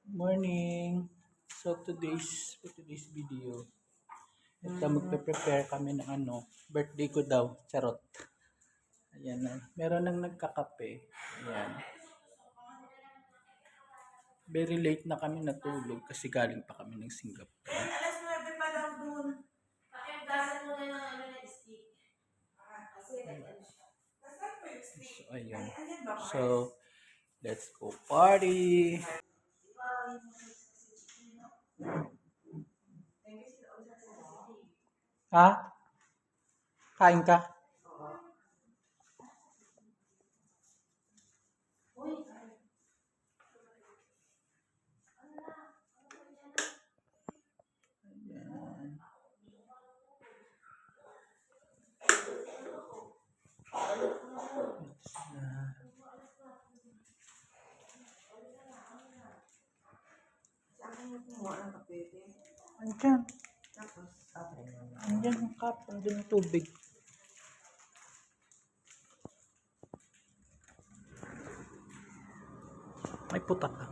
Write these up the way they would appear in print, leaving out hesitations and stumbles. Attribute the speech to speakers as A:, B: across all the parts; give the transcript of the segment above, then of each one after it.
A: Morning. So for today's video, ito magpe-prepare kami ng birthday ko daw, charot. Ayan na. Meron nang nagkakape. Ayan. Very late na kami natulog kasi galing pa kami ng Singapore.
B: Alas 9 pa daw dun. Pakiugasan mo na ng stick. Kasi nag-ano siya. Nasaan po yung stick?
A: So, ayun.
B: Andyan ba, Mars?
A: So, let's go party! Ha? Kain ka? Ayan. Ito sila.
B: Saan kayo kumuha ng kape?
A: Andyan.
B: Tapos,
A: Andyan yung cup. Andyan yung tubig. May putak ka.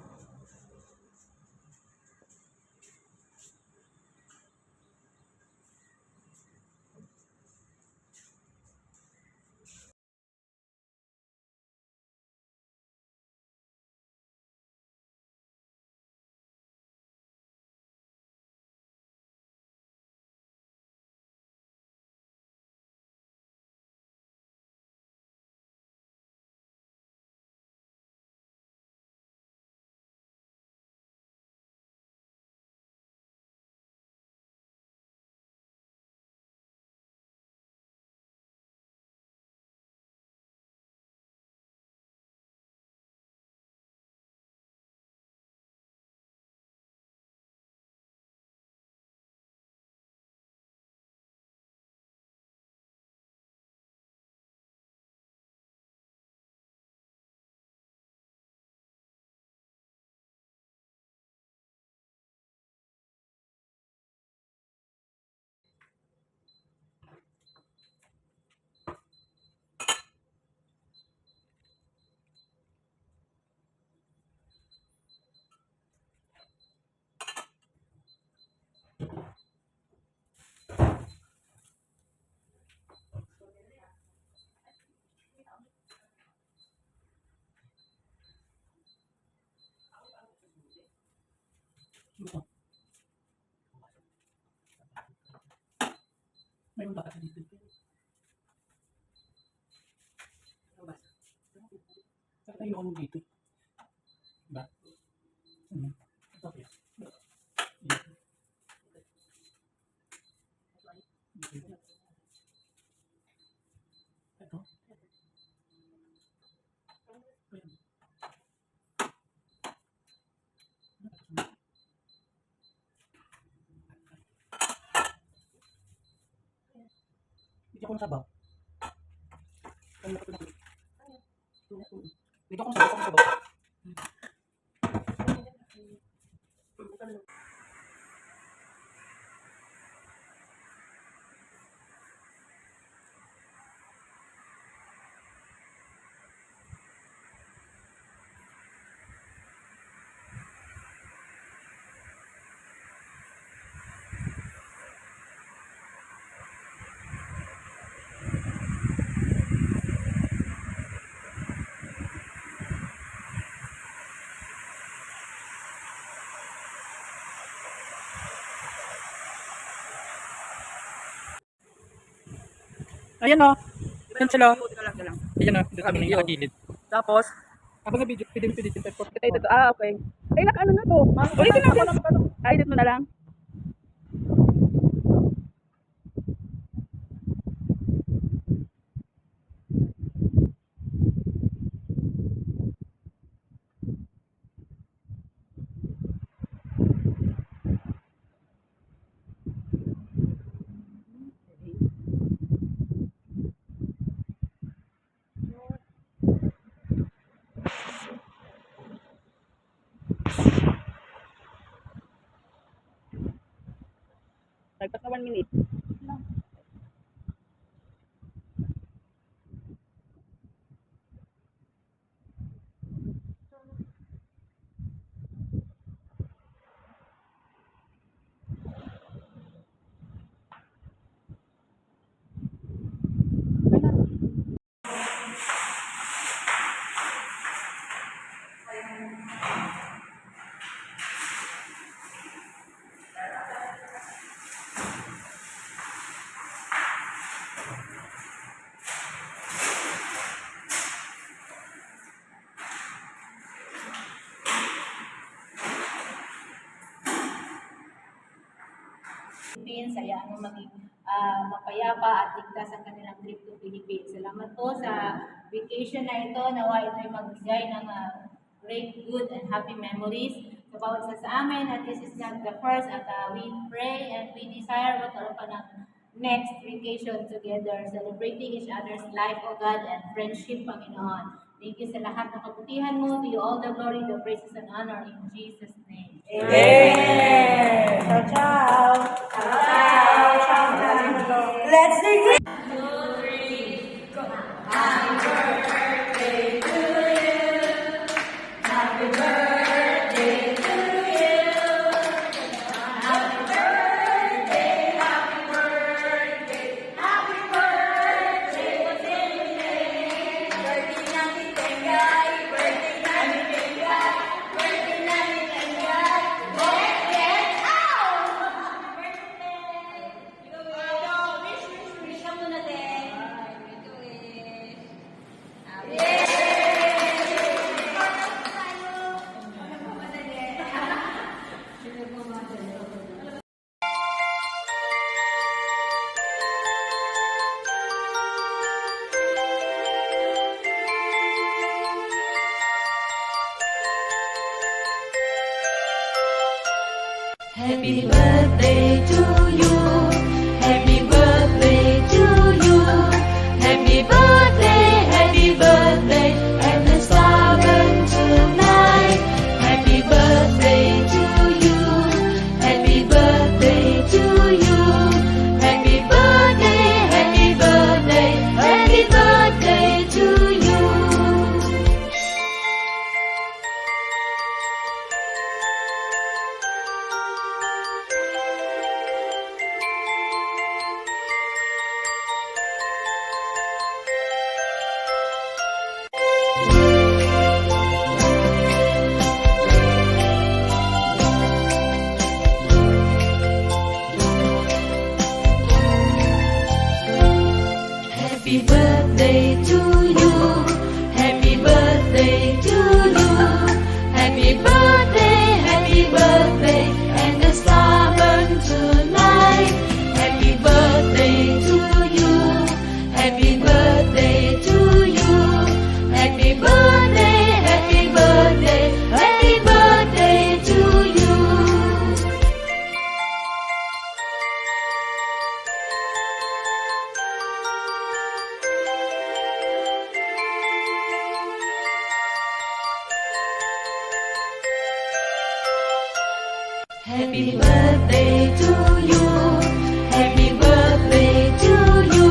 A: May mga bata dito. Saka tayo ako dito. Diba? Okay. Ito. Dito ako nasabaw. Dito ako nasabaw. Ayan o. Ayan sila. Ayan o. Dito kami nang nakagilid. Tapos, habang na-video, pwede for
C: Ito, okay. Ay, ano na to? Ulitin natin. Ay, edit mo na lang. Lagpas na 1 minute.
D: Philippines. Hayaan mo maging mapayapa at ligtas ang kanilang trip to Philippines. Salamat po sa vacation na ito. Nawa ito'y magbigay ng great, good, and happy memories sa bawat isa sa amin. At this is not the first. At we pray and we desire magkaroon pa ng next vacation together, celebrating each other's life, O God, and friendship, Panginoon. Thank you sa lahat ng kabutihan mo. To you all the glory, the praises, and honor in Jesus' name.
B: Amen. Ciao, ciao. Ciao, ciao. Let's sing.
E: Happy birthday to you. Happy birthday to you. Happy birthday, and the star burn tonight. Happy birthday to you. Happy birthday to you. Happy birthday, happy birthday, happy birthday to you. Happy birthday to you. Happy birthday to you. Happy birthday, and the star burn tonight. Happy birthday to you. Happy birthday to you. Happy birthday, happy birthday, happy birthday to you. Happy birthday to you. Happy birthday to you.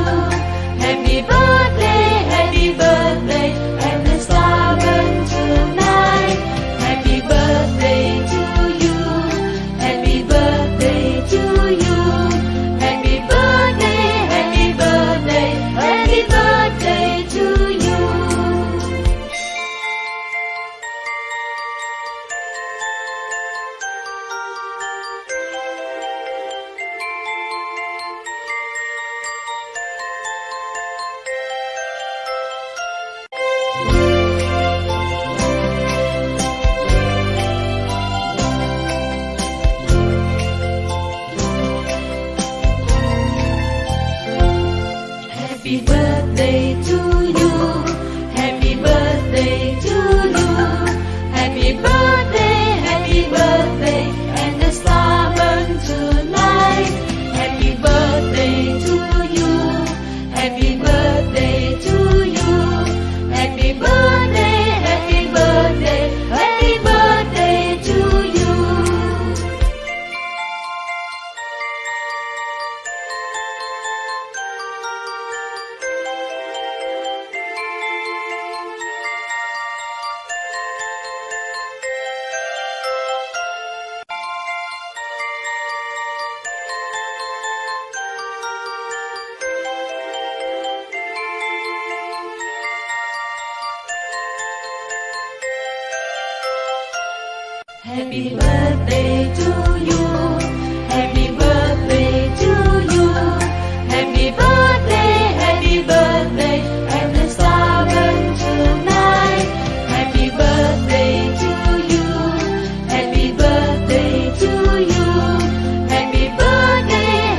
E: Happy birthday, and the star burn tonight. Happy birthday to you. Happy birthday to you. Happy birthday, happy birthday, happy birthday to you. Happy birthday to you. Happy birthday to you. Happy birthday, and the star burn tonight. Happy birthday to you. Happy birthday to you. Happy birthday, happy birthday, happy birthday to you. Happy birthday to you. Happy birthday to you. Happy birthday, and the star burn tonight. Happy birthday to you. Happy birthday to you. Happy birthday,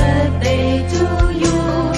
E: birthday to you.